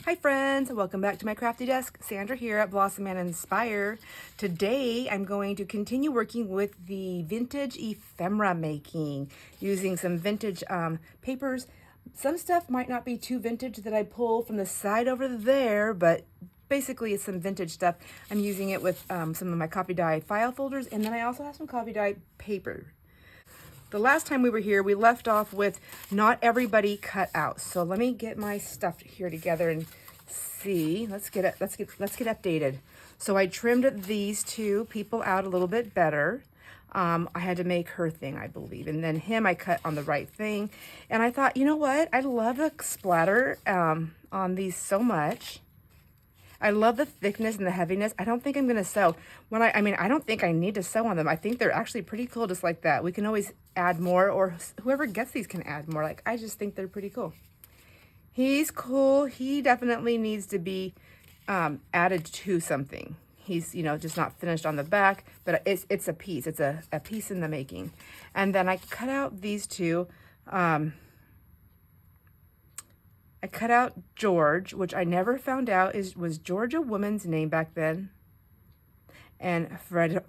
Hi friends, welcome back to my crafty desk. Sandra here at Blossom and Inspire. Today I'm going to continue working with the vintage ephemera making using some vintage papers. Some stuff might not be too vintage that I pull from the side over there, but basically it's some vintage stuff. I'm using it with some of my copy dye file folders, and then I also have some copy dye paper. The last time we were here, we left off with not everybody cut out. So let me get my stuff here together and see. Let's get updated. So I trimmed these two people out a little bit better. I had to make her thing, I believe, and then him I cut on the right thing. And I thought, you know what? I love the splatter on these so much. I love the thickness and the heaviness. I don't think I'm going to sew. I don't think I need to sew on them. I think they're actually pretty cool just like that. We can always add more, or whoever gets these can add more. Like, I just think they're pretty cool. He's cool. He definitely needs to be added to something. He's, just not finished on the back, but it's a piece. It's a piece in the making. And then I cut out these two. I cut out George, which I never found out was George a woman's name back then, and Frederick.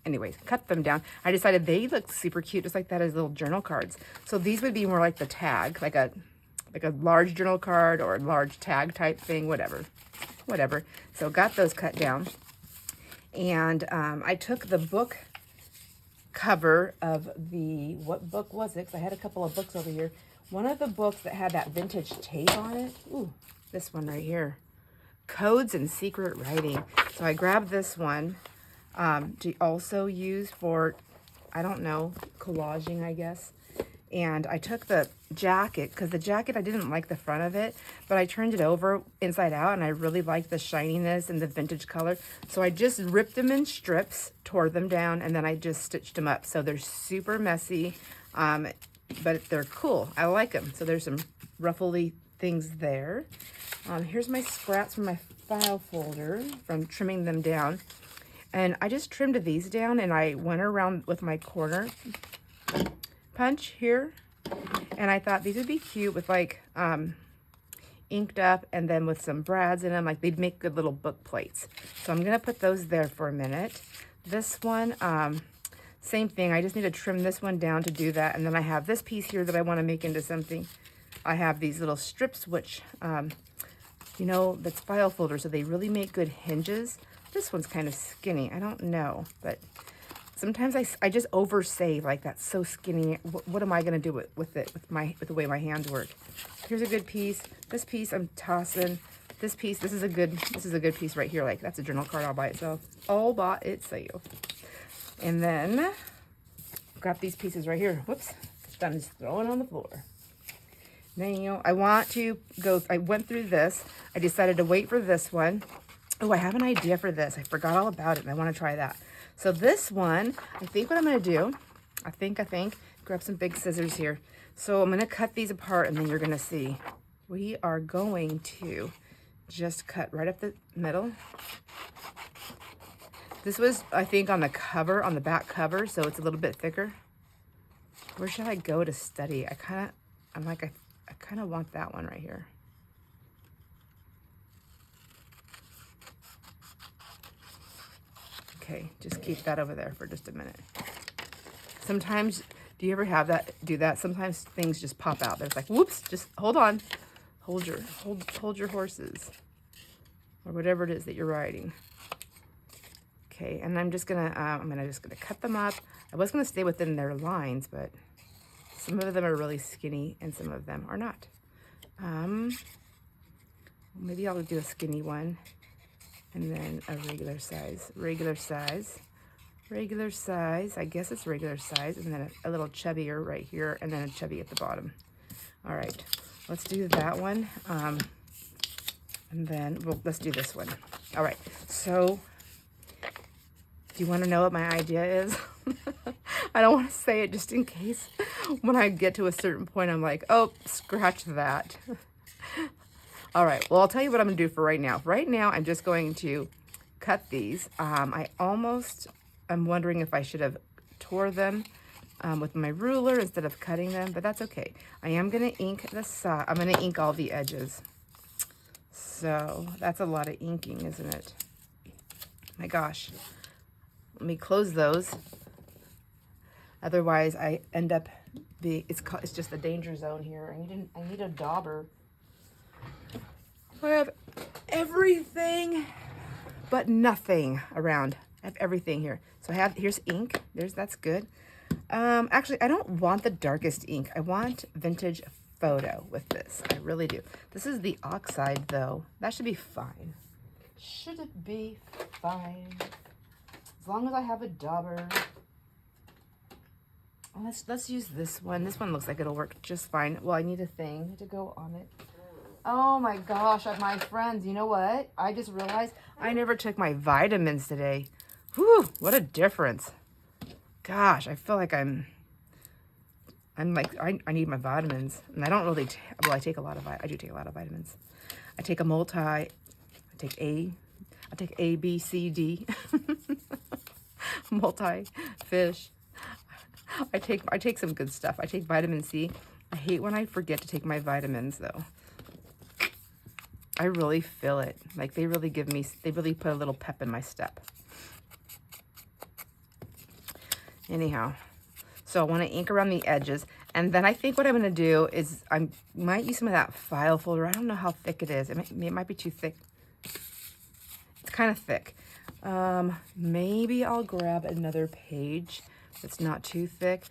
Anyways, cut them down. I decided they look super cute, just like that as little journal cards. So these would be more like the tag, like a large journal card or a large tag type thing, whatever. So got those cut down, and I took the book cover of what book was it? Because I had a couple of books over here. One of the books that had that vintage tape on it. Ooh, this one right here. Codes and Secret Writing. So I grabbed this one to also use for, I don't know, collaging, I guess. And I took the jacket, because the jacket, I didn't like the front of it, but I turned it over inside out, and I really liked the shininess and the vintage color. So I just ripped them in strips, tore them down, and then I just stitched them up. So they're super messy, but they're cool. I like them. So there's some ruffly things there. Here's my scraps from my file folder from trimming them down. And I just trimmed these down, and I went around with my corner punch here, and I thought these would be cute with like inked up, and then with some brads in them, like they'd make good little book plates. So I'm gonna put those there for a minute. This one, same thing. I just need to trim this one down to do that, and then I have this piece here that I want to make into something. I have these little strips, which that's file folder, so they really make good hinges. This one's kind of skinny. I don't know, but sometimes I just oversave, like that's so skinny. What am I gonna do with it with the way my hands work? Here's a good piece. This piece I'm tossing. This piece, this is a good piece right here. Like that's a journal card all by itself. All by itself. And then got these pieces right here. Whoops, I'm just throwing on the floor. Now I want to go. I went through this. I decided to wait for this one. Oh, I have an idea for this. I forgot all about it, and I want to try that. So this one, I think what I'm going to do, I think, grab some big scissors here. So I'm going to cut these apart, and then you're going to see. We are going to just cut right up the middle. This was, I think, on the cover, on the back cover, so it's a little bit thicker. Where should I go to study? I kind of want that one right here. Okay, just keep that over there for just a minute. Sometimes, do you ever have that, do that? Sometimes things just pop out. There's like, whoops, just hold on. Hold your horses. Or whatever it is that you're riding. Okay, and I'm just gonna cut them up. I was gonna stay within their lines, but some of them are really skinny and some of them are not. Maybe I'll do a skinny one. And then a regular size, I guess it's regular size, and then a little chubbier right here, and then a chubby at the bottom. All right, let's do that one. And then, let's do this one. All right, so do you want to know what my idea is? I don't want to say it just in case when I get to a certain point, I'm like, oh, scratch that. All right, well, I'll tell you what I'm gonna do for right now. Right now, I'm just going to cut these. I'm wondering if I should have tore them with my ruler instead of cutting them, but that's okay. I am going to ink the side. I'm going to ink all the edges. So that's a lot of inking, isn't it? My gosh. Let me close those. Otherwise, I end up it's just the danger zone here. I need a dauber. I have everything but nothing around. I have everything here. So here's ink. That's good. Actually, I don't want the darkest ink. I want vintage photo with this. I really do. This is the oxide though. That should be fine. Should it be fine? As long as I have a dauber. Let's use this one. This one looks like it'll work just fine. Well, I need a thing to go on it. Oh my gosh, my friends, you know what? I just realized I never took my vitamins today. Whew, what a difference. Gosh, I feel like I'm like, I need my vitamins. And I don't really, well, I do take a lot of vitamins. I take I take A, B, C, D. Multi-fish. I take some good stuff. I take vitamin C. I hate when I forget to take my vitamins though. I really feel it. Like they really put a little pep in my step. Anyhow, so I want to ink around the edges. And then I think what I'm going to do is I might use some of that file folder. I don't know how thick it is. It might be too thick. It's kind of thick. Maybe I'll grab another page that's not too thick.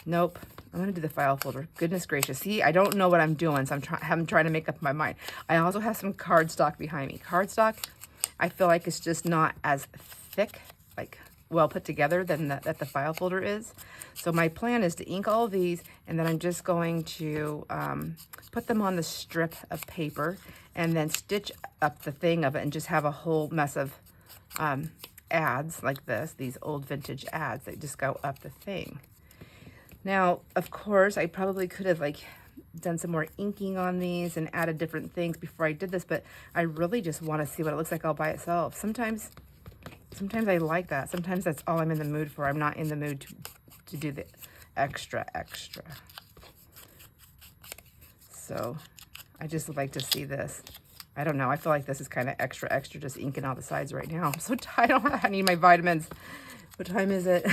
Nope. I'm going to do the file folder. Goodness gracious. See, I don't know what I'm doing, so I'm trying to make up my mind. I also have some cardstock behind me. Cardstock, I feel like it's just not as thick, like well put together than that the file folder is. So my plan is to ink all of these, and then I'm just going to put them on the strip of paper and then stitch up the thing of it and just have a whole mess of ads like these old vintage ads that just go up the thing. Now, of course, I probably could have like done some more inking on these and added different things before I did this, but I really just want to see what it looks like all by itself. Sometimes I like that. Sometimes that's all I'm in the mood for. I'm not in the mood to do the extra. So I just would like to see this. I don't know. I feel like this is kind of extra, just inking all the sides right now. I'm so tired. I need my vitamins. What time is it?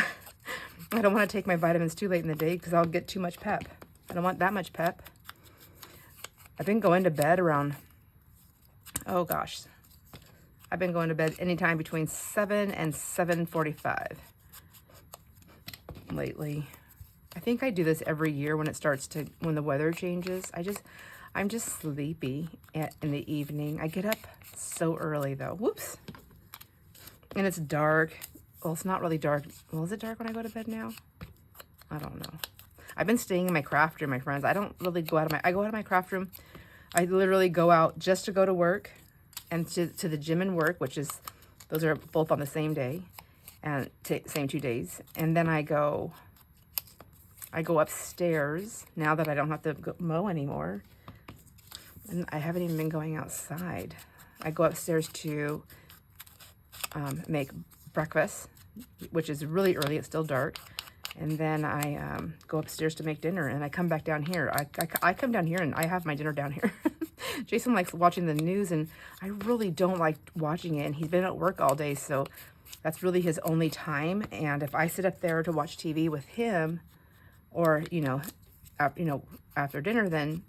I don't want to take my vitamins too late in the day because I'll get too much pep. I don't want that much pep. I've been going to bed around, oh gosh. I've been going to bed anytime between 7 and 7:45 lately. I think I do this every year when the weather changes. I'm just sleepy in the evening. I get up so early though. Whoops. And it's dark. Well, it's not really dark. Well, is it dark when I go to bed now? I don't know. I've been staying in my craft room, my friends. I don't really go out of I go out of my craft room. I literally go out just to go to work and to the gym and work, those are both on the same day and same 2 days. And then I go upstairs now that I don't have to mow anymore. And I haven't even been going outside. I go upstairs to make breakfast, which is really early. It's still dark. And then I go upstairs to make dinner, and I come back down here. I come down here, and I have my dinner down here. Jason likes watching the news, and I really don't like watching it. And he's been at work all day, so that's really his only time. And if I sit up there to watch TV with him, or after dinner, then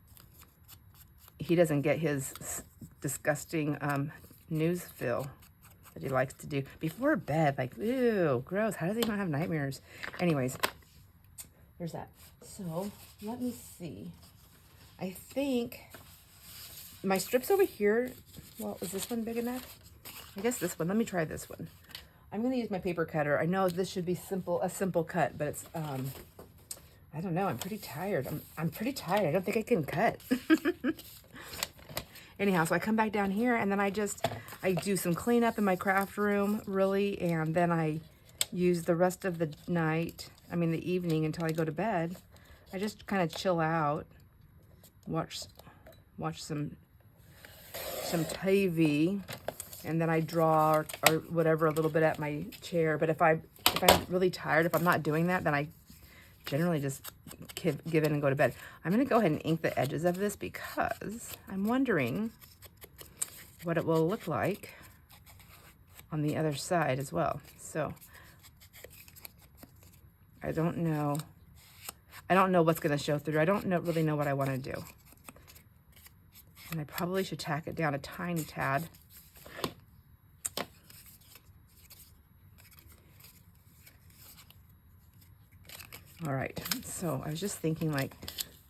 he doesn't get his disgusting news fill that he likes to do before bed. Like, ew, gross. How does he not have nightmares? Anyways, there's that. So let me see. I think my strips over here, well, is this one big enough? I guess this one. Let me try this one. I'm going to use my paper cutter. I know this should be a simple cut, but it's, I don't know. I'm pretty tired. I'm pretty tired. I don't think I can cut. Anyhow, so I come back down here, and then I do some cleanup in my craft room, really, and then I use the rest of the the evening until I go to bed. I just kind of chill out, watch some TV, and then I draw or whatever a little bit at my chair. But if I'm really tired, if I'm not doing that, then I generally just give in and go to bed. I'm going to go ahead and ink the edges of this because I'm wondering what it will look like on the other side as well. So I don't know. I don't know what's going to show through. I don't really know what I want to do. And I probably should tack it down a tiny tad. All right, so I was just thinking, like,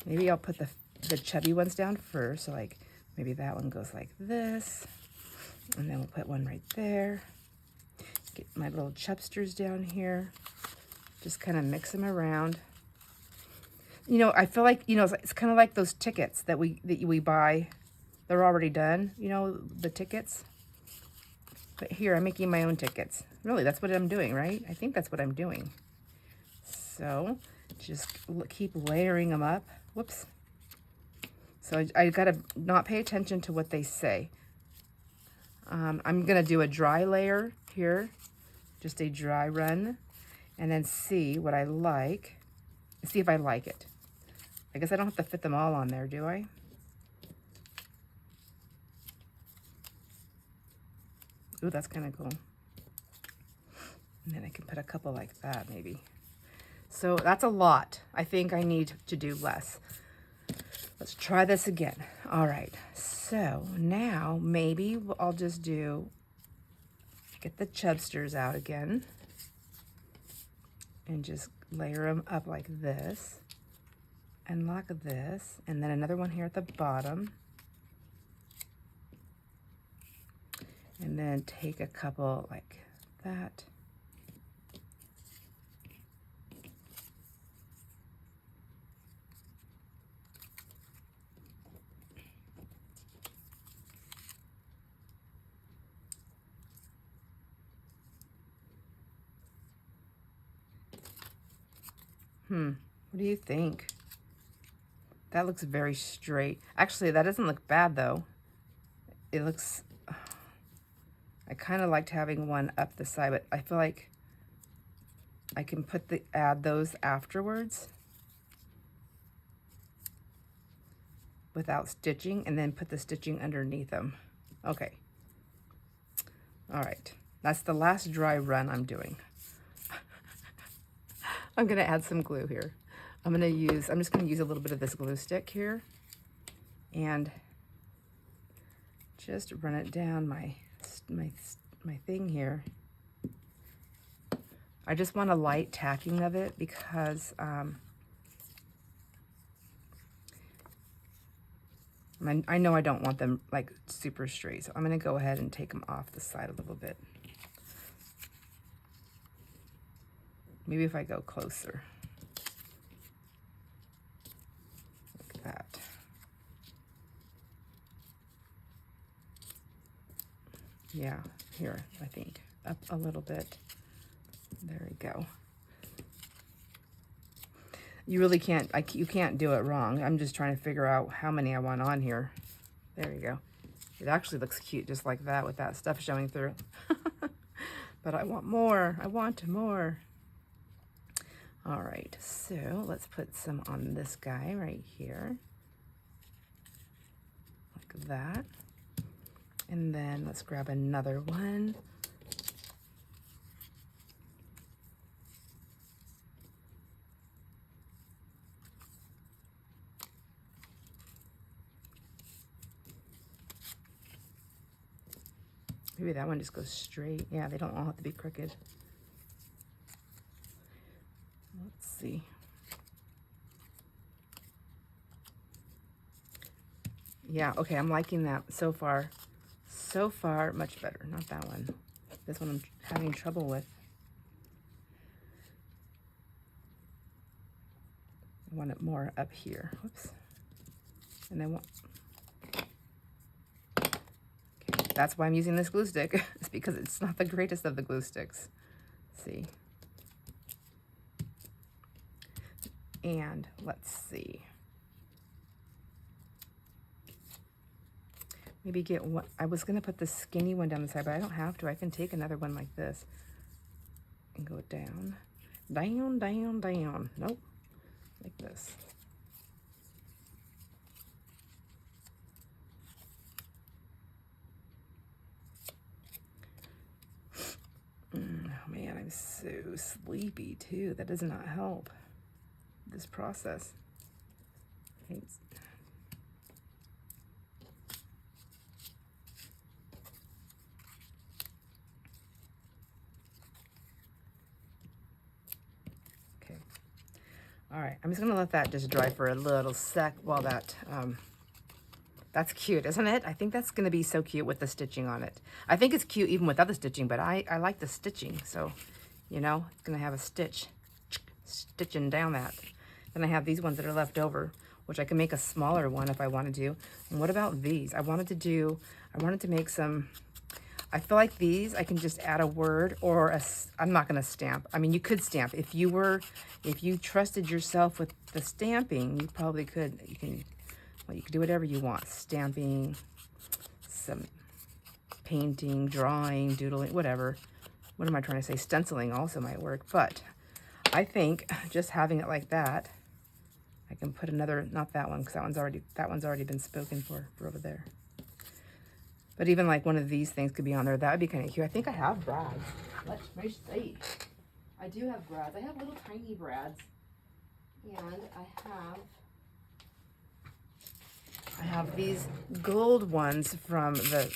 maybe I'll put the chubby ones down first. So like maybe that one goes like this, and then we'll put one right there. Get my little chubsters down here. Just kind of mix them around. You know, I feel like, you know, it's kind of like those tickets that we buy. They're already done, you know, the tickets. But here, I'm making my own tickets. Really, that's what I'm doing, right? I think that's what I'm doing. So just keep layering them up. Whoops. So I gotta not pay attention to what they say. I'm gonna do a dry layer here, just a dry run, and then see what I like, see if I like it. I guess I don't have to fit them all on there, do I? Ooh, that's kind of cool. And then I can put a couple like that, maybe. So that's a lot. I think I need to do less. Let's try this again. All right, so now maybe I'll just get the chubsters out again and just layer them up like this and like this, and then another one here at the bottom. And then take a couple like that. What do you think? That looks very straight. Actually, that doesn't look bad though. It looks, I kind of liked having one up the side, but I feel like I can add those afterwards without stitching, and then put the stitching underneath them. Okay. All right. That's the last dry run I'm doing. I'm gonna add some glue here. I'm just gonna use a little bit of this glue stick here and just run it down my thing here. I just want a light tacking of it because I know I don't want them like super straight, so I'm gonna go ahead and take them off the side a little bit. Maybe if I go closer. Like that. Yeah, here, I think. Up a little bit. There we go. You really can't, you can't do it wrong. I'm just trying to figure out how many I want on here. There you go. It actually looks cute just like that with that stuff showing through. But I want more. I want more. All right, so let's put some on this guy right here. Like that. And then let's grab another one. Maybe that one just goes straight. Yeah, they don't all have to be crooked. Let's see. Yeah, okay, I'm liking that so far. So far, much better. Not that one. This one I'm having trouble with. I want it more up here. Whoops. And I want... Okay, that's why I'm using this glue stick. It's because it's not the greatest of the glue sticks. Let's see. And let's see. Maybe get one. I was going to put the skinny one down the side, but I don't have to. I can take another one like this and go down, down, down, down. Nope. like this. Oh man, I'm so sleepy too. That does not help this process. Thanks. Okay. All right, I'm just gonna let that just dry for a little sec while that, that's cute, isn't it? I think that's gonna be so cute with the stitching on it. I think it's cute even without the stitching, but I like the stitching, so, you know, it's gonna have a stitch, stitching down that. Then I have these ones that are left over, which I can make a smaller one if I wanted to. And what about these? I wanted to make some, I feel like these, I can just add a word or I'm not gonna stamp. I mean, you could stamp. If you trusted yourself with the stamping, you probably could. You could do whatever you want. Stamping, some painting, drawing, doodling, whatever. What am I trying to say? Stenciling also might work, but I think just having it like that, I can put another, not that one, because that one's already been spoken for over there. But even like one of these things could be on there. That would be kind of cute. I think I have brads. Let me see. I do have brads. I have little tiny brads. And I have these gold ones from the,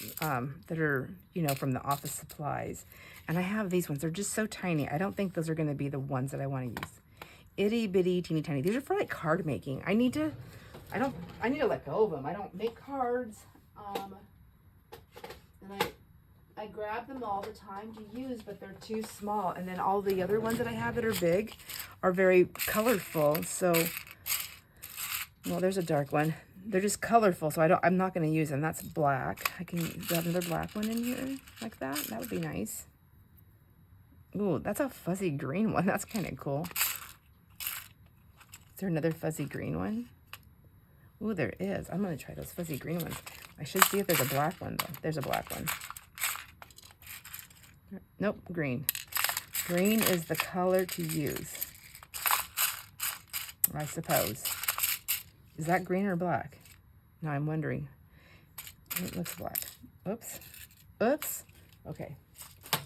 that are, you know, from the office supplies. And I have these ones. They're just so tiny. I don't think those are going to be the ones that I want to use. Itty bitty, teeny tiny. These are for like card making. I need to let go of them. I don't make cards. And I grab them all the time to use, but they're too small. And then all the other ones that I have that are big are very colorful. So, well, there's a dark one. They're just colorful, so I'm not going to use them. That's black. I can grab another black one in here like that. That would be nice. Ooh, that's a fuzzy green one. That's kind of cool. Is there another fuzzy green one? Ooh, there is. I'm going to try those fuzzy green ones. I should see if there's a black one, though. There's a black one. Nope, green. Green is the color to use, I suppose. Is that green or black? Now I'm wondering. It looks black. Oops. Oops. Okay.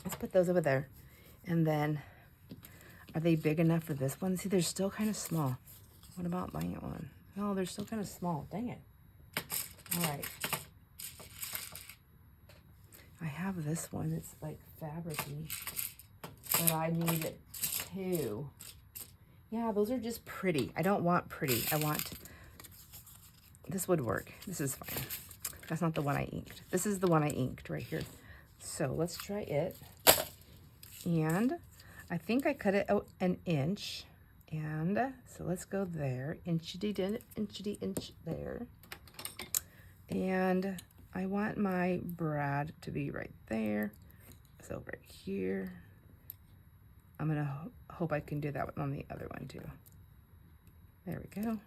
Let's put those over there. And then, are they big enough for this one? See, they're still kind of small. What about buying it one? Oh, they're still kind of small. Dang it. All right. I have this one. It's like fabricy, but I need it too. Yeah, those are just pretty. I don't want pretty. I want, this would work. This is fine. That's not the one I inked. This is the one I inked right here. So let's try it. And I think I cut it out an inch. And so let's go there. Inch there. And I want my brad to be right there. So right here. I'm gonna hope I can do that on the other one too. There we go.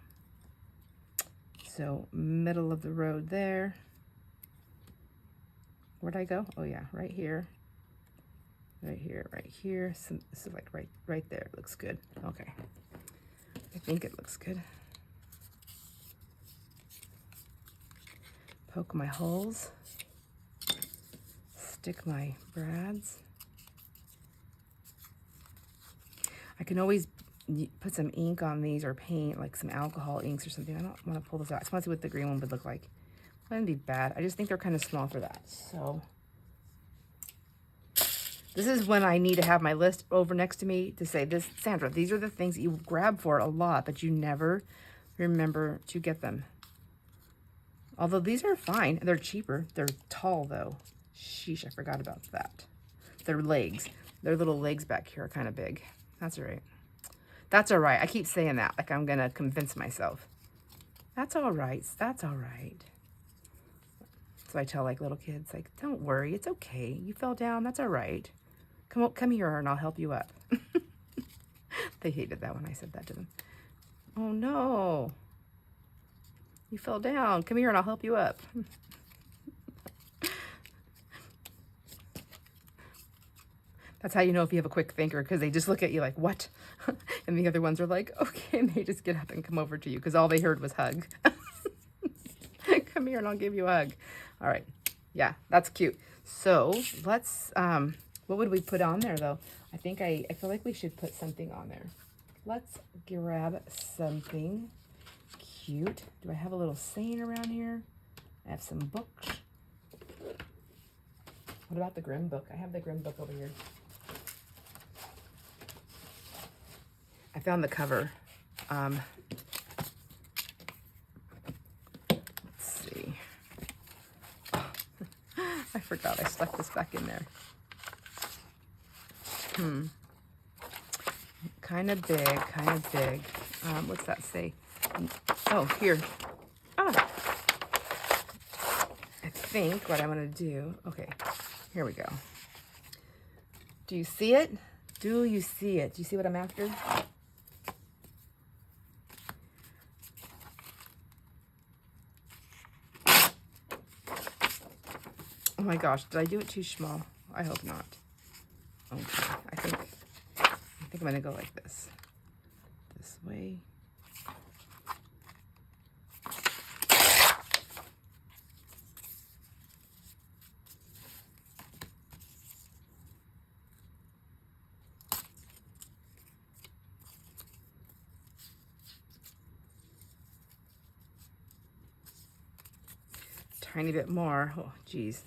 So middle of the road there. Where'd I go? Oh yeah, right here. Right here, right here. So this is like right there. It looks good. Okay. I think it looks good. Poke my holes. Stick my brads. I can always put some ink on these or paint, like some alcohol inks or something. I don't want to pull this out. I just want to see what the green one would look like. It wouldn't be bad. I just think they're kind of small for that. So this is when I need to have my list over next to me to say, this, Sandra, these are the things that you grab for a lot, but you never remember to get them. Although these are fine. They're cheaper. They're tall, though. Sheesh, I forgot about that. Their legs. Their little legs back here are kind of big. That's all right. That's all right. I keep saying that, like I'm going to convince myself. That's all right. That's all right. So I tell like little kids, like, don't worry. It's okay. You fell down. That's all right. Come here and I'll help you up. They hated that when I said that to them. Oh no. You fell down. Come here and I'll help you up. That's how you know if you have a quick thinker, because they just look at you like, what? And the other ones are like, okay, and they just get up and come over to you because all they heard was hug. Come here and I'll give you a hug. All right. Yeah, that's cute. So let's, what would we put on there though? I think I feel like we should put something on there. Let's grab something cute. Do I have a little saying around here? I have some books. What about the Grimm book? I have the Grimm book over here. I found the cover. Let's see. Oh, I forgot I stuck this back in there. Kind of big, kind of big. What's that say? Oh, here. Ah. I think what I want to do, okay, here we go. Do you see it? Do you see it? Do you see what I'm after? Oh my gosh, did I do it too small? I hope not. Okay, I think I'm gonna go like this. This way. Tiny bit more. Oh, geez.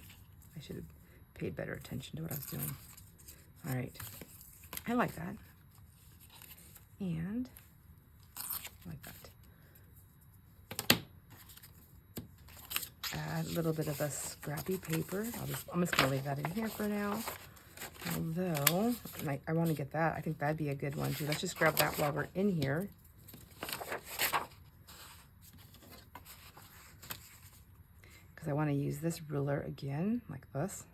I should have paid better attention to what I was doing. All right. I like that. And I like that. Add a little bit of a scrappy paper. I'm just gonna leave that in here for now. Although, I want to get that. I think that'd be a good one too. Let's just grab that while we're in here. Because I want to use this ruler again, like this.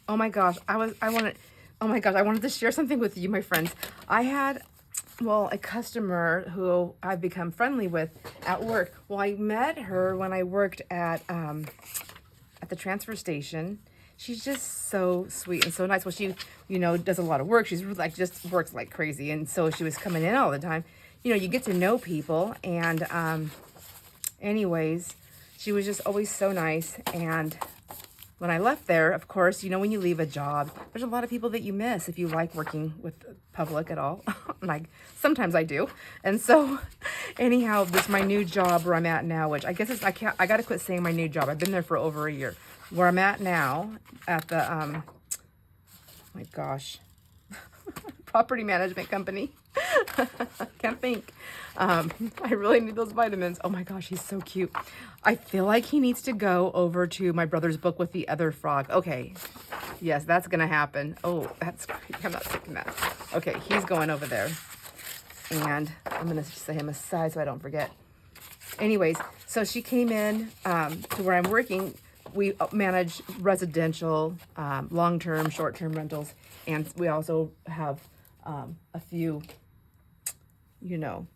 Oh my gosh, I wanted to share something with you, my friends. I had, well, a customer who I've become friendly with at work. Well, I met her when I worked at the transfer station. She's just so sweet and so nice. Well, she, does a lot of work. She's like, just works like crazy. And so she was coming in all the time. You get to know people. And anyways, she was just always so nice. And when I left there, of course, when you leave a job, there's a lot of people that you miss if you like working with the public at all. Like, sometimes I do. And so, anyhow, this my new job where I'm at now, which I guess I got to quit saying my new job. I've been there for over a year. Where I'm at now, at the, oh my gosh, property management company. Can't think. I really need those vitamins. Oh my gosh, he's so cute. I feel like he needs to go over to my brother's book with the other frog. Okay. Yes, that's going to happen. Oh, that's great. I'm not taking that. Okay, he's going over there. And I'm going to set him aside so I don't forget. Anyways, so she came in to where I'm working. We manage residential, long-term, short-term rentals. And we also have a few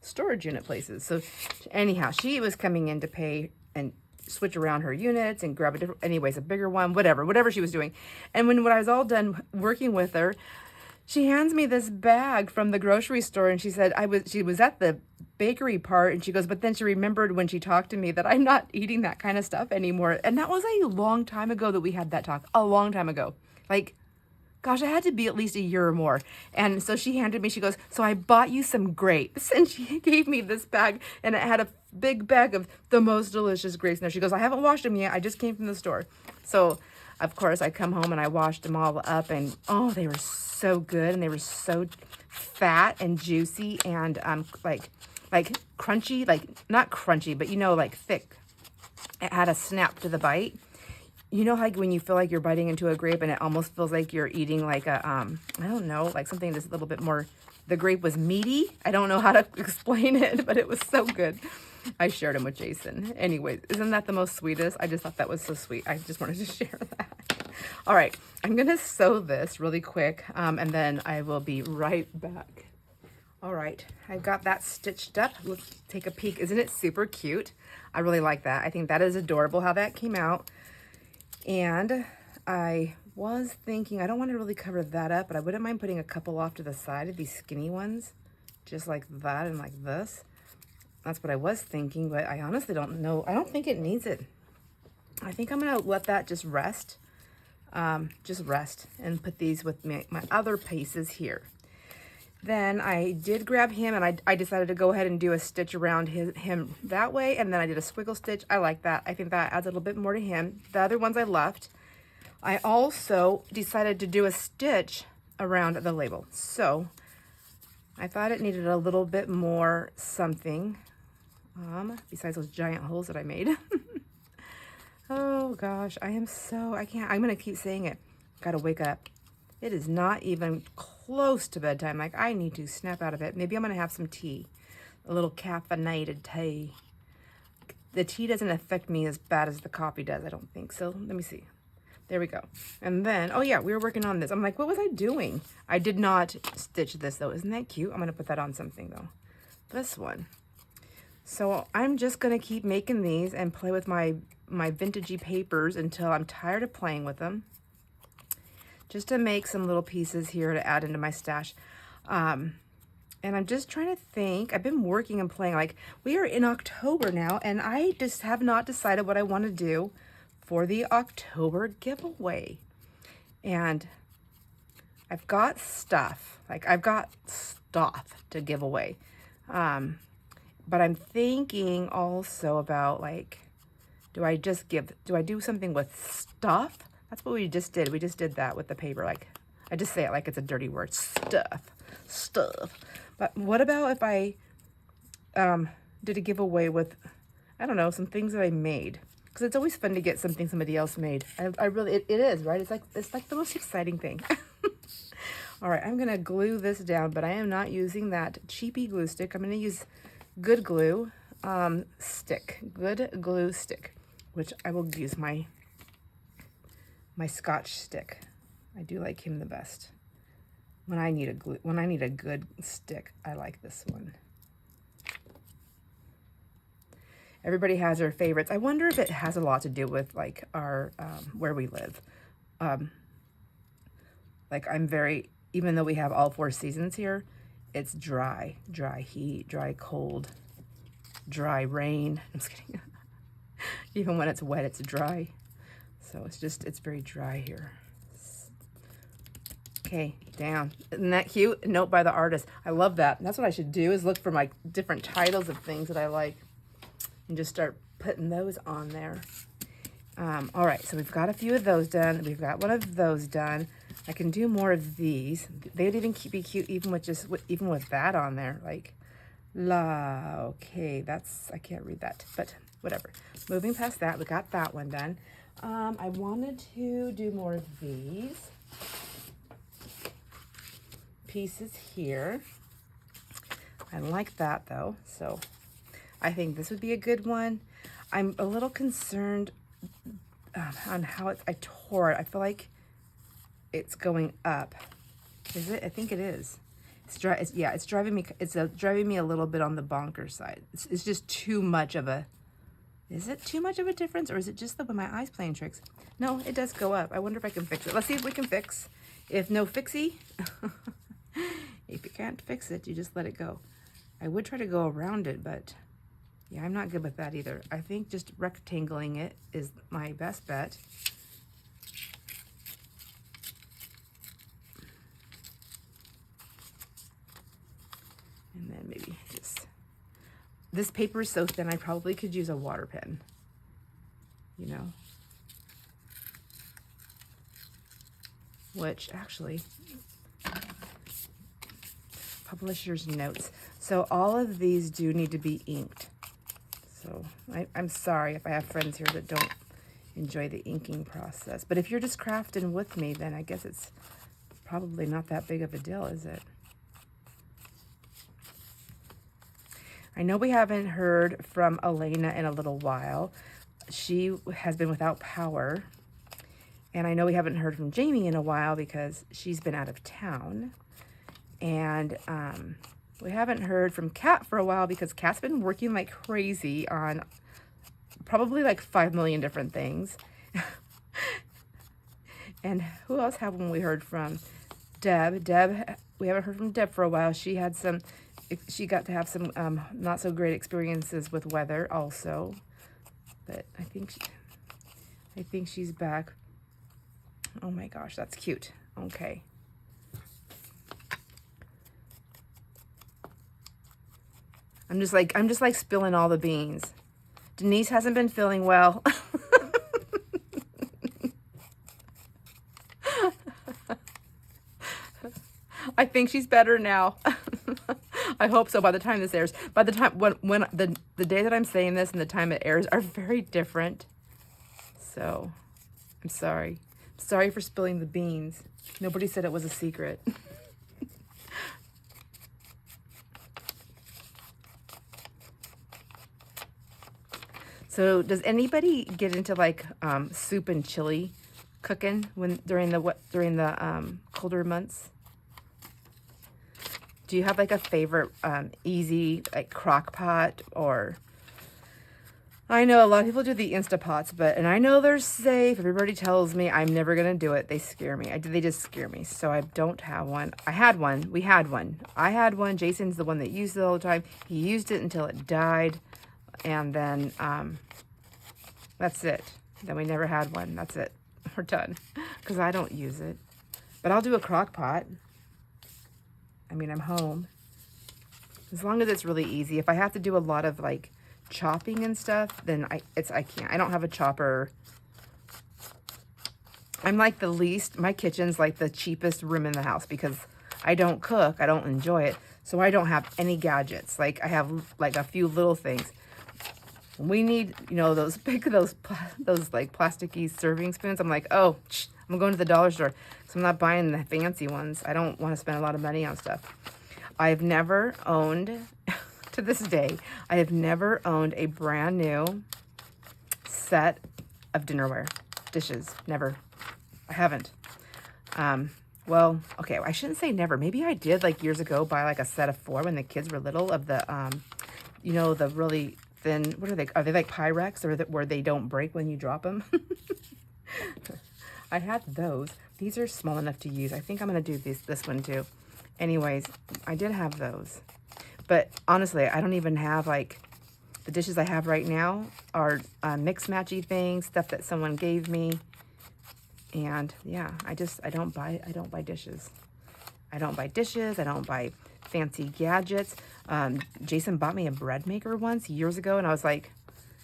storage unit places. So anyhow, she was coming in to pay and switch around her units and grab a bigger one, whatever she was doing. And when I was all done working with her, she hands me this bag from the grocery store, and she said she was at the bakery part, and she goes, but then she remembered when she talked to me that I'm not eating that kind of stuff anymore. And that was a long time ago that we had that talk, a long time ago. Like, gosh, it had to be at least a year or more. And so she handed me, she goes, so I bought you some grapes. And she gave me this bag, and it had a big bag of the most delicious grapes in there. She goes, I haven't washed them yet. I just came from the store. So, of course, I come home and I washed them all up, and oh, they were so good, and they were so fat and juicy and like crunchy, like not crunchy, but like thick. It had a snap to the bite. Like when you feel like you're biting into a grape and it almost feels like you're eating like a, I don't know, like something that's a little bit more, the grape was meaty. I don't know how to explain it, but it was so good. I shared them with Jason. Anyways, isn't that the most sweetest? I just thought that was so sweet. I just wanted to share that. All right, I'm gonna sew this really quick, and then I will be right back. All right, I've got that stitched up. Let's take a peek. Isn't it super cute? I really like that. I think that is adorable how that came out. And I was thinking, I don't want to really cover that up, but I wouldn't mind putting a couple off to the side of these skinny ones, just like that and like this. That's what I was thinking, but I honestly don't know. I don't think it needs it. I think I'm gonna let that just rest and put these with my other pieces here. Then I did grab him, and I decided to go ahead and do a stitch around him that way, and then I did a squiggle stitch. I like that. I think that adds a little bit more to him. The other ones I left. I also decided to do a stitch around the label. So I thought it needed a little bit more something, besides those giant holes that I made. Oh gosh, I'm gonna keep saying it. Gotta wake up. It is not even close to bedtime. Like, I need to snap out of it. Maybe I'm gonna have some tea, a little caffeinated tea. The tea doesn't affect me as bad as the coffee does, I don't think. So let me see. There we go. And then, oh yeah, we were working on this. I'm like, what was I doing? I did not stitch this though. Isn't that cute? I'm gonna put that on something though. This one. So I'm just gonna keep making these and play with my vintagey papers until I'm tired of playing with them. Just to make some little pieces here to add into my stash. And I'm just trying to think. I've been working and playing. Like, we are in October now, and I just have not decided what I want to do for the October giveaway. And I've got stuff. Like, I've got stuff to give away. But I'm thinking also about, like, do I do something with stuff? That's what we just did. We just did that with the paper. Like, I just say it like it's a dirty word. Stuff. But what about if I did a giveaway with, I don't know, some things that I made? Because it's always fun to get something somebody else made. I really, it is, right? It's like the most exciting thing. All right, I'm gonna glue this down, but I am not using that cheapy glue stick. I'm gonna use Good Glue stick. Good Glue stick, which I will use my Scotch stick. I do like him the best. When I need a good stick, I like this one. Everybody has their favorites. I wonder if it has a lot to do with like our where we live. Like, even though we have all 4 seasons here, it's dry heat, dry cold, dry rain. I'm just kidding. Even when it's wet, it's dry. So it's very dry here. Okay, down. Isn't that cute? Note by the artist. I love that. That's what I should do, is look for my different titles of things that I like and just start putting those on there. All right, so we've got a few of those done. We've got one of those done. I can do more of these. They'd even be cute even with that on there. Like, okay, I can't read that, but whatever. Moving past that, we got that one done. I wanted to do more of these pieces here. I like that though, so I think this would be a good one. I'm a little concerned on how I tore it. I feel like it's going up. Is it? I think it is. It's driving me. It's driving me a little bit on the bonker side. It's just too much of a. Is it too much of a difference, or is it just the way my eye's playing tricks? No, it does go up. I wonder if I can fix it. Let's see if we can fix. If no fixie, if you can't fix it, you just let it go. I would try to go around it, but yeah, I'm not good with that either. I think just rectangling it is my best bet. And then maybe just, this paper is so thin, I probably could use a water pen, you know, which actually, publisher's notes. So all of these do need to be inked. So I'm sorry if I have friends here that don't enjoy the inking process, but if you're just crafting with me, then I guess it's probably not that big of a deal, is it? I know we haven't heard from Elena in a little while. She has been without power, And I know we haven't heard from Jamie in a while because she's been out of town. And we haven't heard from Kat for a while because Kat's been working like crazy on probably like 5 million different things. And who else haven't we heard from? Deb. We haven't heard from Deb for a while. She got to have some not so great experiences with weather also. But I think she's back. Oh my gosh, that's cute. Okay. I'm just like spilling all the beans. Denise hasn't been feeling well. I think she's better now. I hope so by the time this airs. By the time when the day that I'm saying this and the time it airs are very different. So I'm sorry. Sorry for spilling the beans. Nobody said it was a secret. So does anybody get into like soup and chili cooking during the colder months? Do you have like a favorite easy like crock pot? Or I know a lot of people do the Instapots, and I know they're safe. Everybody tells me I'm never gonna do it. They scare me. They just scare me. So I don't have one. I had one. We had one. I had one. Jason's the one that used it all the time. He used it until it died, and then that's it. Then we never had one. That's it. We're done. Because I don't use it. But I'll do a crock pot. I mean, I'm home. As long as it's really easy. If I have to do a lot of like chopping and stuff, then I can't. I don't have a chopper. I'm like my kitchen's like the cheapest room in the house because I don't cook. I don't enjoy it. So I don't have any gadgets. Like I have like a few little things. We need, those like plasticky serving spoons. I'm like, oh, I'm going to the dollar store. So I'm not buying the fancy ones. I don't want to spend a lot of money on stuff. I've never owned, to this day, I have never owned a brand new set of dinnerware, dishes. Never. I haven't. Well, okay, I shouldn't say never. Maybe I did like years ago buy like a set of 4 when the kids were little of the, the really thin, what are they? Are they like Pyrex or where they don't break when you drop them? I had those. These are small enough to use. I think I'm going to do this one too. Anyways, I did have those. But honestly, I don't even have like, the dishes I have right now are mix-matchy things, stuff that someone gave me. And yeah, I don't buy dishes. I don't buy dishes. I don't buy fancy gadgets. Jason bought me a bread maker once years ago, and I was like,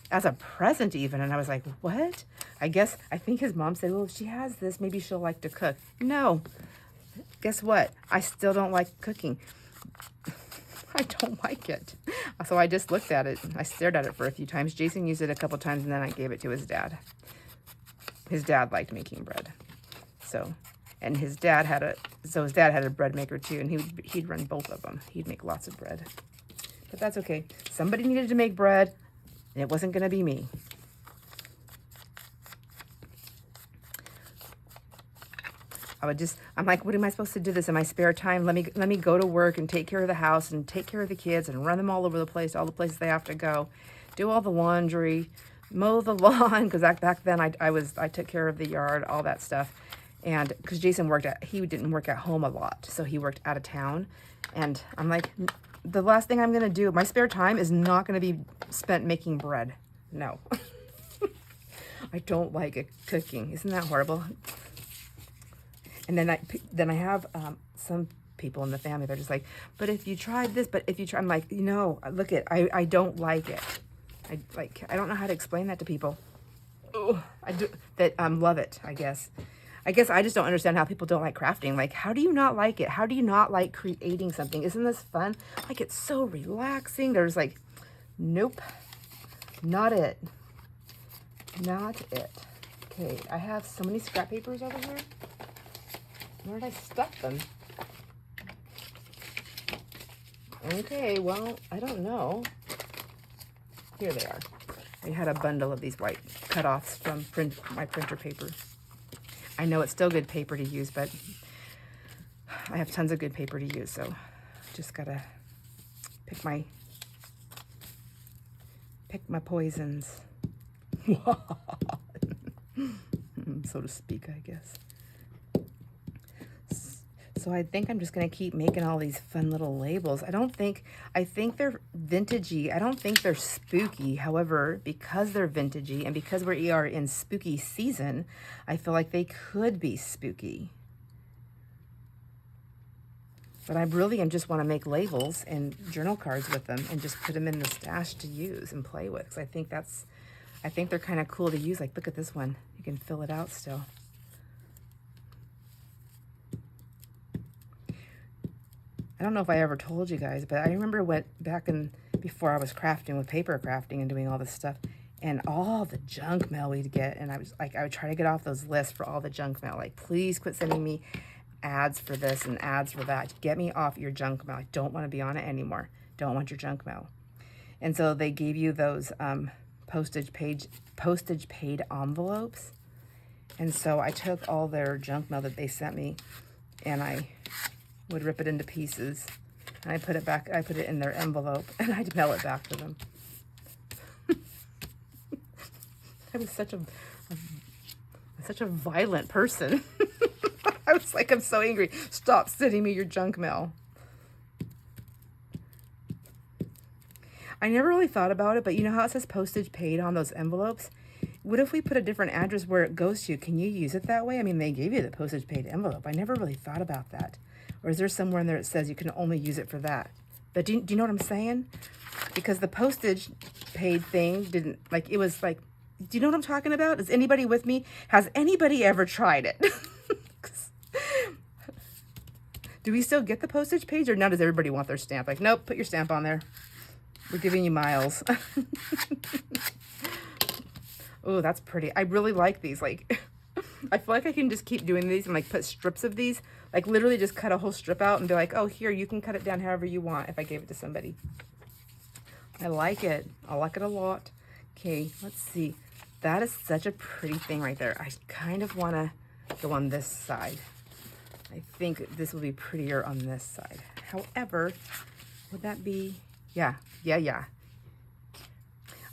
as a present even, and I was like, what? I think his mom said, well, if she has this, maybe she'll like to cook. No. Guess what? I still don't like cooking. I don't like it. So I just looked at it. I stared at it for a few times. Jason used it a couple times, and then I gave it to his dad. His dad liked making bread. And his dad had a bread maker too, and he'd run both of them. He'd make lots of bread. But that's okay. Somebody needed to make bread, and it wasn't going to be me. I'm like, what am I supposed to do this in my spare time? Let me go to work and take care of the house and take care of the kids and run them all over the place, all the places they have to go, do all the laundry, mow the lawn, because back then I took care of the yard, all that stuff. And because Jason he didn't work at home a lot, so he worked out of town. And I'm like, the last thing I'm going to do, my spare time is not going to be spent making bread. No. I don't like it cooking. Isn't that horrible? And then I have some people in the family, they're just like, but if you tried this, I'm like, look I don't like it. I don't know how to explain that to people. Ugh, I do that love it, I guess. I just don't understand how people don't like crafting. Like, how do you not like it? How do you not like creating something? Isn't this fun? Like, it's so relaxing. There's like, nope, not it. Not it. Okay, I have so many scrap papers over here. Where did I stuff them? Okay, well, I don't know. Here they are. I had a bundle of these white cutoffs from my printer paper. I know it's still good paper to use, but I have tons of good paper to use, so just gotta pick my poisons. So to speak, I guess. So I think I'm just going to keep making all these fun little labels. I think they're vintagey. I don't think they're spooky. However, because they're vintagey and because we are in spooky season, I feel like they could be spooky. But I really just want to make labels and journal cards with them and just put them in the stash to use and play with. Because I think they're kind of cool to use. Like, look at this one. You can fill it out still. I don't know if I ever told you guys, but I remember before I was crafting with paper crafting and doing all this stuff, and all the junk mail we'd get, and I would try to get off those lists for all the junk mail. Like, please quit sending me ads for this and ads for that. Get me off your junk mail. I don't want to be on it anymore. Don't want your junk mail. And so they gave you those postage paid envelopes. And so I took all their junk mail that they sent me, and I would rip it into pieces, and I put it in their envelope, and I'd mail it back to them. I was such a violent person. I was like, I'm so angry. Stop sending me your junk mail. I never really thought about it, but you know how it says postage paid on those envelopes? What if we put a different address where it goes to? Can you use it that way? I mean, they gave you the postage paid envelope. I never really thought about that. Or is there somewhere in there that says you can only use it for that? But do you know what I'm saying? Because the postage paid thing didn't, like, it was like, do you know what I'm talking about? Is anybody with me? Has anybody ever tried it? Do we still get the postage page, or now does everybody want their stamp? Like, nope, put your stamp on there. We're giving you miles. Oh, that's pretty. I really like these. Like, I feel like I can just keep doing these and like put strips of these. Like, literally just cut a whole strip out and be like, oh, here, you can cut it down however you want if I gave it to somebody. I like it. I like it a lot. Okay, let's see. That is such a pretty thing right there. I kind of want to go on this side. I think this will be prettier on this side. However, would that be... Yeah.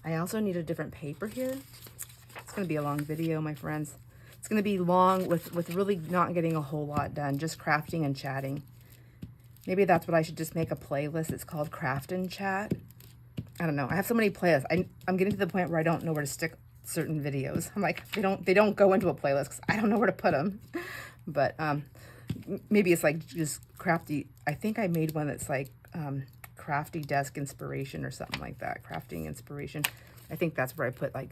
I also need a different paper here. It's going to be a long video, my friends. It's going to be long with really not getting a whole lot done, just crafting and chatting. Maybe that's what I should just make a playlist. It's called Craft and Chat. I don't know. I have so many playlists. I'm getting to the point where I don't know where to stick certain videos. I'm like, they don't go into a playlist because I don't know where to put them. But maybe it's like just crafty. I think I made one that's like crafty desk inspiration or something like that. Crafting inspiration. I think that's where I put like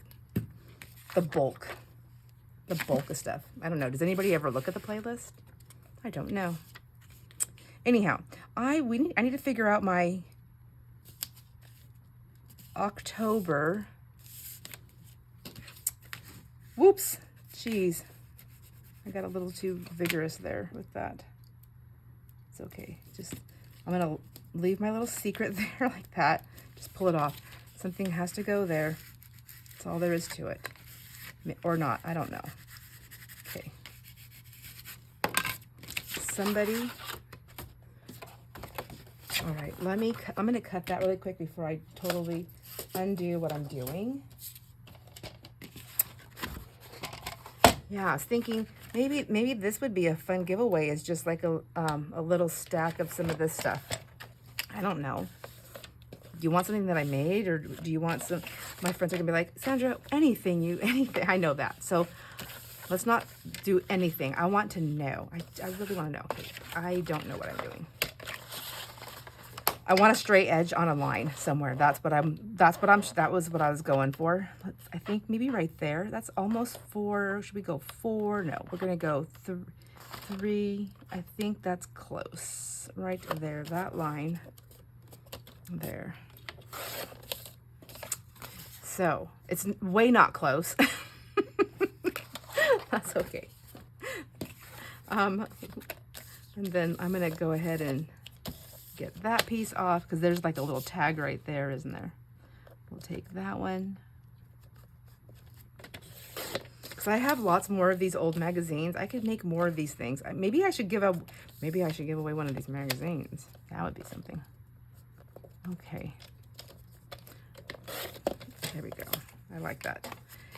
the bulk of stuff. I don't know. Does anybody ever look at the playlist? I don't know. Anyhow, I need to figure out my October. Whoops. Jeez. I got a little too vigorous there with that. It's okay. I'm going to leave my little secret there like that. Just pull it off. Something has to go there. That's all there is to it. Or not. I don't know. Okay. Somebody. All right. I'm going to cut that really quick before I totally undo what I'm doing. Yeah, I was thinking maybe this would be a fun giveaway. Is just like a little stack of some of this stuff. I don't know. Do you want something that I made, or do you want some? My friends are gonna be like, Sandra, anything. I know that. So let's not do anything. I want to know. I really want to know. I don't know what I'm doing. I want a straight edge on a line somewhere. that was what I was going for. I think maybe right there. That's almost 4. Should we go 4? No, we're gonna go 3. I think that's close. Right there, that line there. So it's way not close. That's okay. And then I'm gonna go ahead and get that piece off because there's like a little tag right there, isn't there? We'll take that one. because I have lots more of these old magazines. I could make more of these things. Maybe I should give away one of these magazines. That would be something. Okay. There we go. I like that.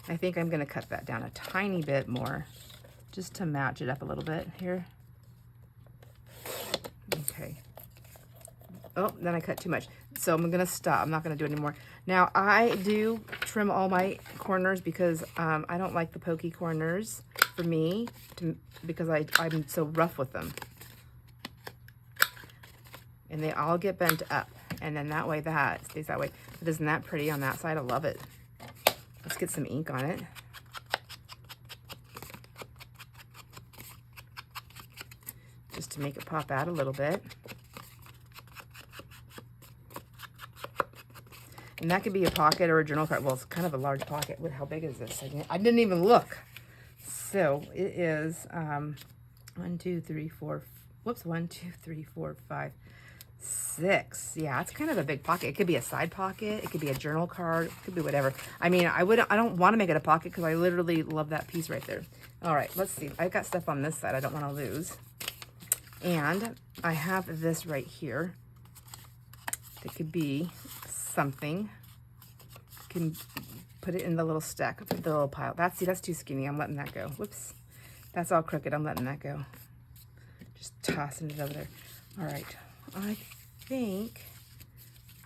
I think I'm going to cut that down a tiny bit more just to match it up a little bit here. Okay. Oh, then I cut too much. So I'm going to stop. I'm not going to do it anymore. Now, I do trim all my corners because I don't like the pokey corners for me because I'm so rough with them. And they all get bent up. And then that way that stays that way. But isn't that pretty on that side? I love it. Let's get some ink on it. Just to make it pop out a little bit. And that could be a pocket or a journal card. Well, it's kind of a large pocket. How big is this? I didn't even look. So it is 1, 2, 3, 4. Whoops, 1, 2, 3, 4, 5, 6. Yeah, it's kind of a big pocket. It could be a side pocket. It could be a journal card. It could be whatever. I mean, I don't want to make it a pocket because I literally love that piece right there. All right, let's see. I've got stuff on this side I don't want to lose. And I have this right here. It could be something. Can put it in the little stack, put the little pile. That's too skinny. I'm letting that go. Whoops. That's all crooked. I'm letting that go. Just tossing it over there. All right. I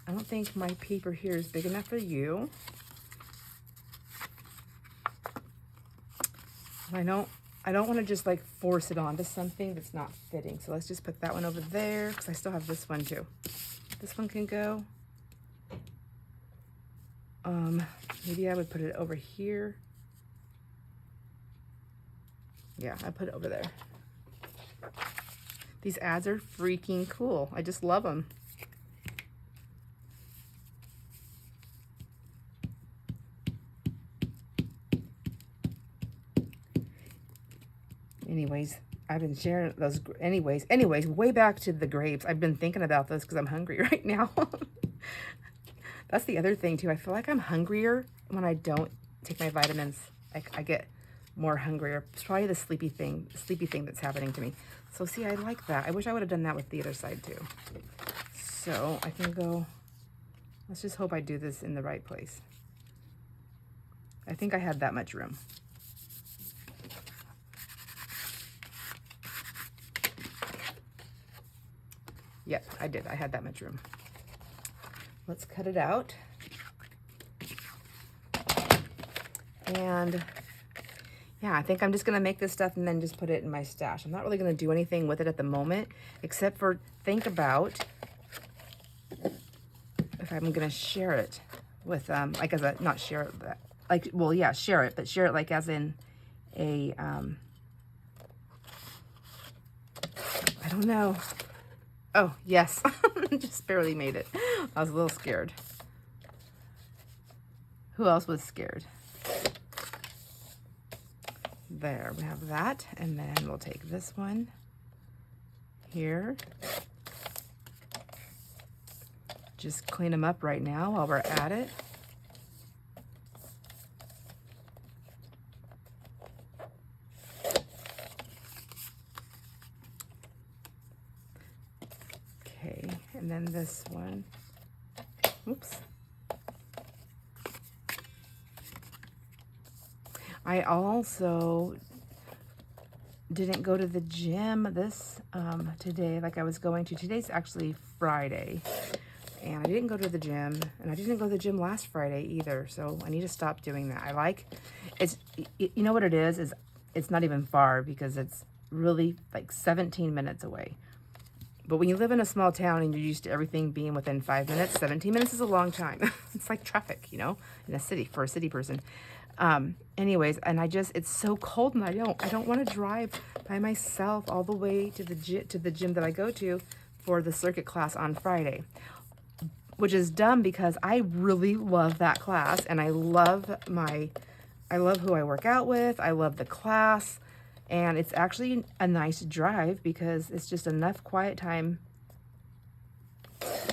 don't think my paper here is big enough for you. I don't want to just like force it onto something that's not fitting. So let's just put that one over there because I still have this one too. This one can go. Maybe I would put it over here. Yeah, I put it over there. These ads are freaking cool. I just love them. Anyways, I've been sharing those. Anyways, way back to the grapes. I've been thinking about this because I'm hungry right now. That's the other thing too. I feel like I'm hungrier when I don't take my vitamins. I get more hungrier. It's probably the sleepy thing that's happening to me. So see, I like that. I wish I would have done that with the other side too. So I can go, let's just hope I do this in the right place. I think I had that much room. Yep, I did. I had that much room. Let's cut it out. And yeah, I think I'm just gonna make this stuff and then just put it in my stash. I'm not really gonna do anything with it at the moment, except for think about if I'm gonna share it with, like as a, not share it, like, well, yeah, share it, but share it like as in a, I don't know. Oh, yes, just barely made it. I was a little scared. Who else was scared? There, we have that, and then we'll take this one here. Just clean them up right now while we're at it. Okay, and then this one. Oops. I also didn't go to the gym today like I was going to. Today's actually Friday, and I didn't go to the gym, and I didn't go to the gym last Friday either, so I need to stop doing that. You know what it is it's not even far because it's really like 17 minutes away. But when you live in a small town and you're used to everything being within 5 minutes, 17 minutes is a long time. It's like traffic, you know, in a city, for a city person. Anyways, and it's so cold, and I don't want to drive by myself all the way to the gym that I go to for the circuit class on Friday, which is dumb because I really love that class, and I love who I work out with. I love the class, and it's actually a nice drive because it's just enough quiet time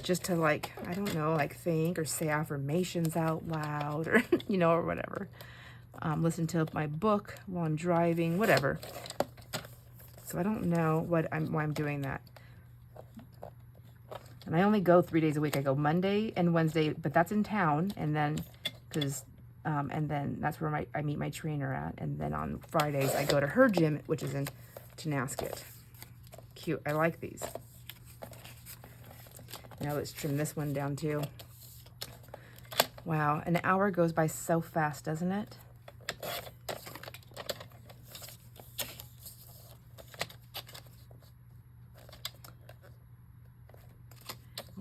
just to, like, I don't know, like think or say affirmations out loud or, you know, or whatever. listen to my book while I'm driving, whatever. So I don't know why I'm doing that. And I only go 3 days a week. I go Monday and Wednesday, but that's in town. And then, and then that's where I meet my trainer at. And then on Fridays, I go to her gym, which is in Tenasket. Cute. I like these. Now let's trim this one down too. Wow, an hour goes by so fast, doesn't it?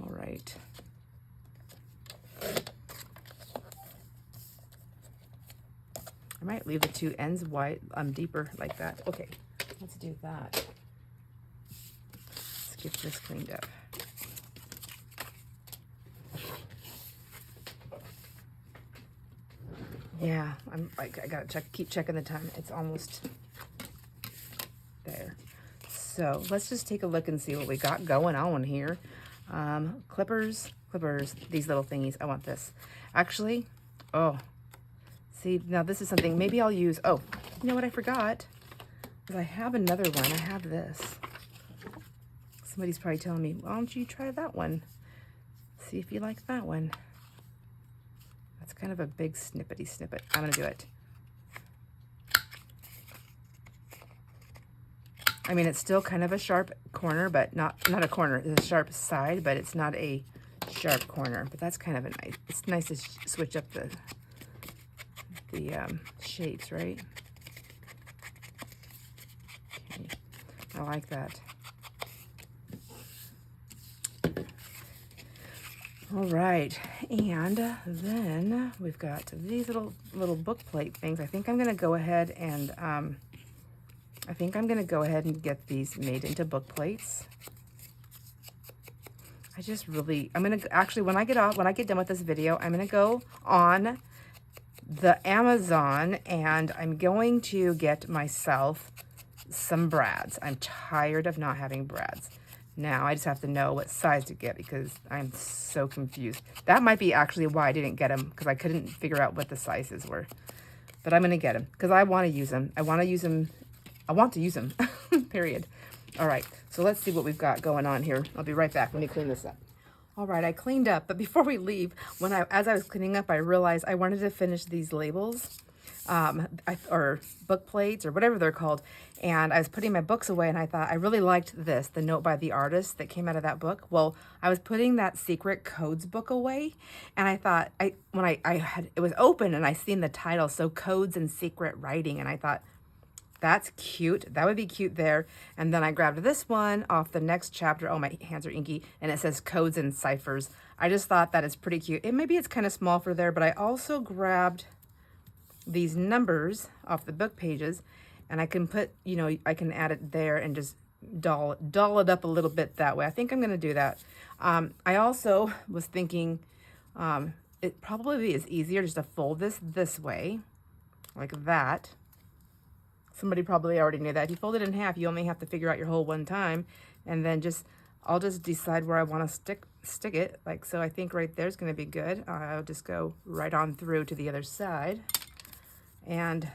All right. I might leave the two ends wide, deeper like that. Okay, let's do that. Let's get this cleaned up. Yeah, I gotta keep checking the time. It's almost there. So let's just take a look and see what we got going on here. Clippers, these little thingies. I want this. Actually, oh, see, now this is something maybe I'll use. Oh, you know what I forgot? Is I have another one. I have this. Somebody's probably telling me, why don't you try that one? See if you like that one. That's kind of a big snippet. I'm gonna do it. I mean, it's still kind of a sharp corner, but not a corner. It's a sharp side, but it's not a sharp corner. But that's kind of a nice. It's nice to switch up the shapes, right? Okay, I like that. All right, and then we've got these little book plate things. I think I'm gonna go ahead and get these made into book plates. I'm gonna actually, when I get done with this video, I'm gonna go on the Amazon and I'm going to get myself some brads. I'm tired of not having brads. Now I just have to know what size to get because I'm so confused. That might be actually why I didn't get them, because I couldn't figure out what the sizes were. But I'm gonna get them because I want to use them. I want to use them, period. All right, so let's see what we've got going on here. I'll be right back. Let me clean this up. All right, I cleaned up, but before we leave, as I was cleaning up, I realized I wanted to finish these labels, or book plates, or whatever they're called. And I was putting my books away, and I thought I really liked this, the note by the artist that came out of that book. Well, I was putting that secret codes book away, and I thought it was open, and I seen the title, so Codes and Secret Writing, and I thought, that's cute. That would be cute there. And then I grabbed this one off the next chapter. Oh, my hands are inky. And it says Codes and Ciphers. I just thought that is pretty cute. Maybe it's kind of small for there, but I also grabbed these numbers off the book pages, and I can put, I can add it there and just doll it up a little bit that way. I think I'm going to do that. I also was thinking it probably is easier just to fold this way, like that. Somebody probably already knew that. If you fold it in half, you only have to figure out your hole one time, and then I'll just decide where I want to stick it. Like so, I think right there is going to be good. I'll just go right on through to the other side, and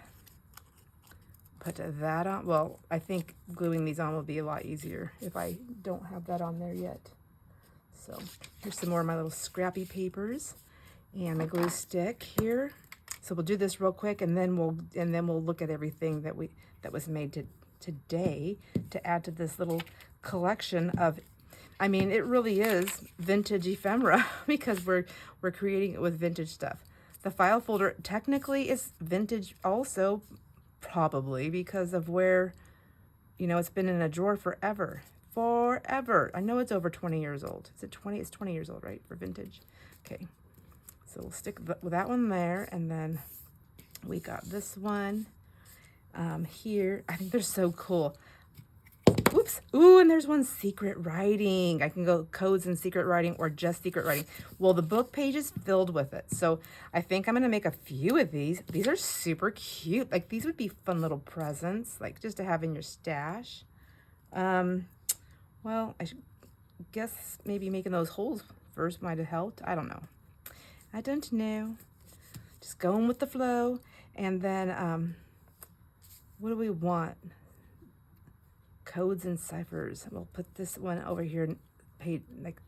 put that on. Well, I think gluing these on will be a lot easier if I don't have that on there yet. So here's some more of my little scrappy papers and my glue stick here. So we'll do this real quick, and then we'll look at everything that was made today to add to this little collection of. I mean, it really is vintage ephemera because we're creating it with vintage stuff. The file folder technically is vintage also, probably because of where, it's been in a drawer forever. I know it's over 20 years old. Is it 20? It's 20 years old, right, for vintage? Okay. So we'll stick with that one there, and then we got this one here. I think they're so cool. Oops. Ooh, and there's one, Secret Writing. I can go Codes and Secret Writing or just Secret Writing. Well, the book page is filled with it. So I think I'm going to make a few of these. These are super cute. Like, these would be fun little presents, like just to have in your stash. Well, I guess maybe making those holes first might have helped. I don't know. Just going with the flow. And then, what do we want? Codes and ciphers. We'll put this one over here, page like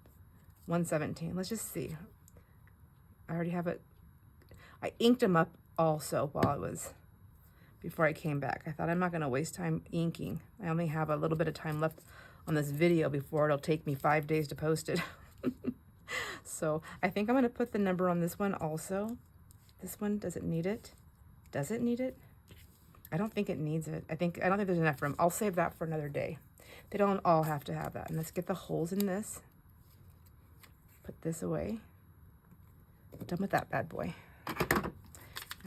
117. Let's just see. I already have it. I inked them up also before I came back. I thought I'm not going to waste time inking. I only have a little bit of time left on this video before it'll take me 5 days to post it. So I think I'm going to put the number on this one also. This one, does it need it? Does it need it? I don't think it needs it. I don't think there's enough room. I'll save that for another day. They don't all have to have that. And let's get the holes in this. Put this away. Done with that bad boy.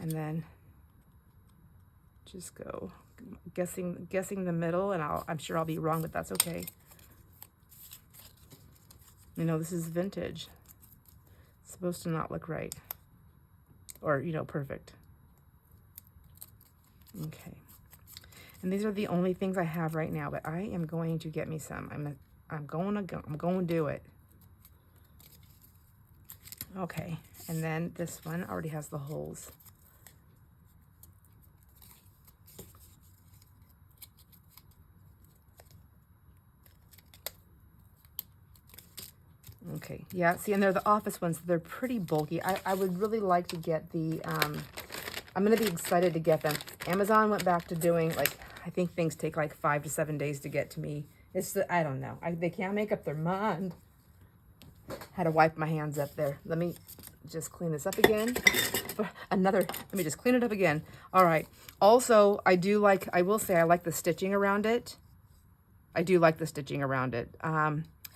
And then just go guessing the middle, and I'm sure I'll be wrong, but that's okay. You know, this is vintage. It's supposed to not look right. Or, you know, perfect. Okay. And these are the only things I have right now, but I am going to get me some. I'm going to do it. Okay. And then this one already has the holes. Okay, yeah, see, and they're the office ones. They're pretty bulky. I would really like to get the, I'm going to be excited to get them. Amazon went back to doing, like, I think things take like 5 to 7 days to get to me. I don't know. They can't make up their mind. Had to wipe my hands up there. Let me just clean this up again. Let me just clean it up again. All right. Also, I will say I like the stitching around it. I do like the stitching around it.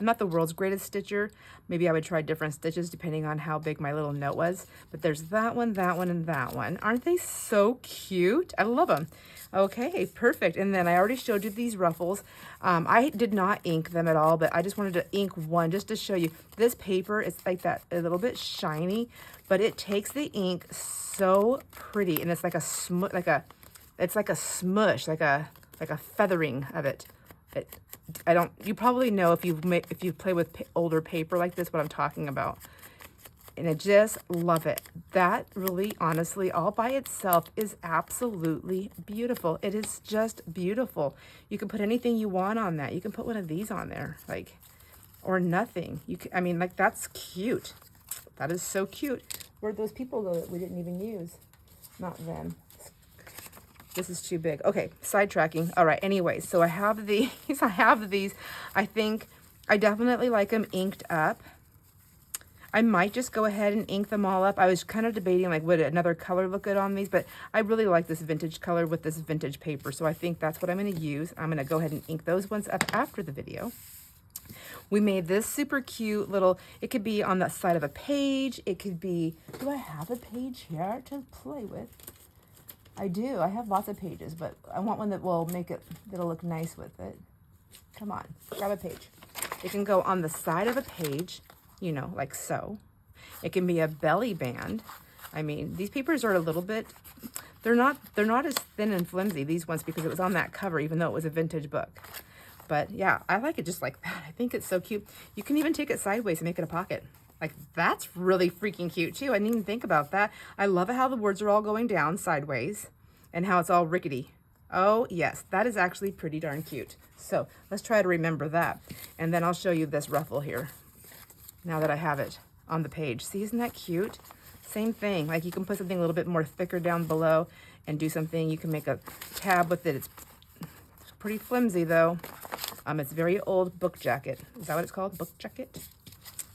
I'm not the world's greatest stitcher. Maybe I would try different stitches depending on how big my little note was. But there's that one, and that one. Aren't they so cute? I love them. Okay, perfect. And then I already showed you these ruffles. I did not ink them at all, but I just wanted to ink one just to show you. This paper is like that, a little bit shiny, but it takes the ink so pretty, and it's like a smush, like a feathering of it. You probably know if you play with older paper like this, what I'm talking about. And I just love it. That really, honestly, all by itself is absolutely beautiful. It is just beautiful. You can put anything you want on that. You can put one of these on there, like, or nothing. I mean, like, that's cute. That is so cute. Where'd those people go that we didn't even use? Not them. This is too big. Okay, sidetracking. All right, anyway, so I have these. I think I definitely like them inked up. I might just go ahead and ink them all up. I was kind of debating, like, would another color look good on these, but I really like this vintage color with this vintage paper, so I think that's what I'm going to use. I'm going to go ahead and ink those ones up after the video. We made this super cute little, it could be on the side of a page. It could be, do I have a page here to play with? I do. I have lots of pages, but I want one that will that'll look nice with it. Come on, grab a page. It can go on the side of a page, you know, like so. It can be a belly band. I mean, these papers are a little bit, they're not as thin and flimsy, these ones, because it was on that cover, even though it was a vintage book. But yeah, I like it just like that. I think it's so cute. You can even take it sideways and make it a pocket. Like, that's really freaking cute too. I didn't even think about that. I love how the words are all going down sideways and how it's all rickety. Oh yes, that is actually pretty darn cute. So let's try to remember that. And then I'll show you this ruffle here now that I have it on the page. See, isn't that cute? Same thing, like you can put something a little bit more thicker down below and do something. You can make a tab with it. It's pretty flimsy though. It's very old book jacket. Is that what it's called? Book jacket?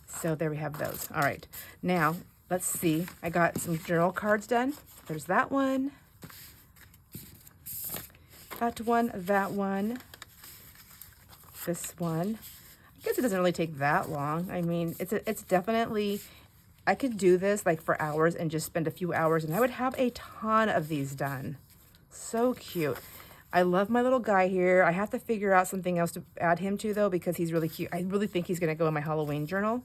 So there we have those. All right, now let's see. I got some journal cards done. There's that one. That one. This one. I guess it doesn't really take that long. I mean, it's definitely, I could do this like for hours and just spend a few hours and I would have a ton of these done. So cute. I love my little guy here. I have to figure out something else to add him to though, because he's really cute. I really think he's gonna go in my Halloween journal.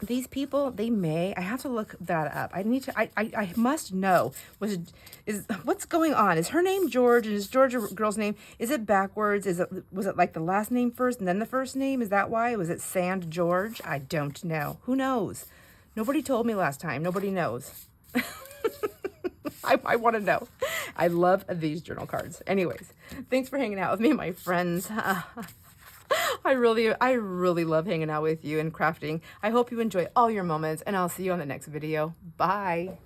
These people, I have to look that up. I must know. What's going on? Is her name George, and is George a girl's name? Is it backwards? Was it like the last name first and then the first name? Is that why? Was it Sand George? I don't know. Who knows? Nobody told me last time. Nobody knows. I want to know. I love these journal cards. Anyways, thanks for hanging out with me, my friends. I really love hanging out with you and crafting. I hope you enjoy all your moments, and I'll see you on the next video. Bye.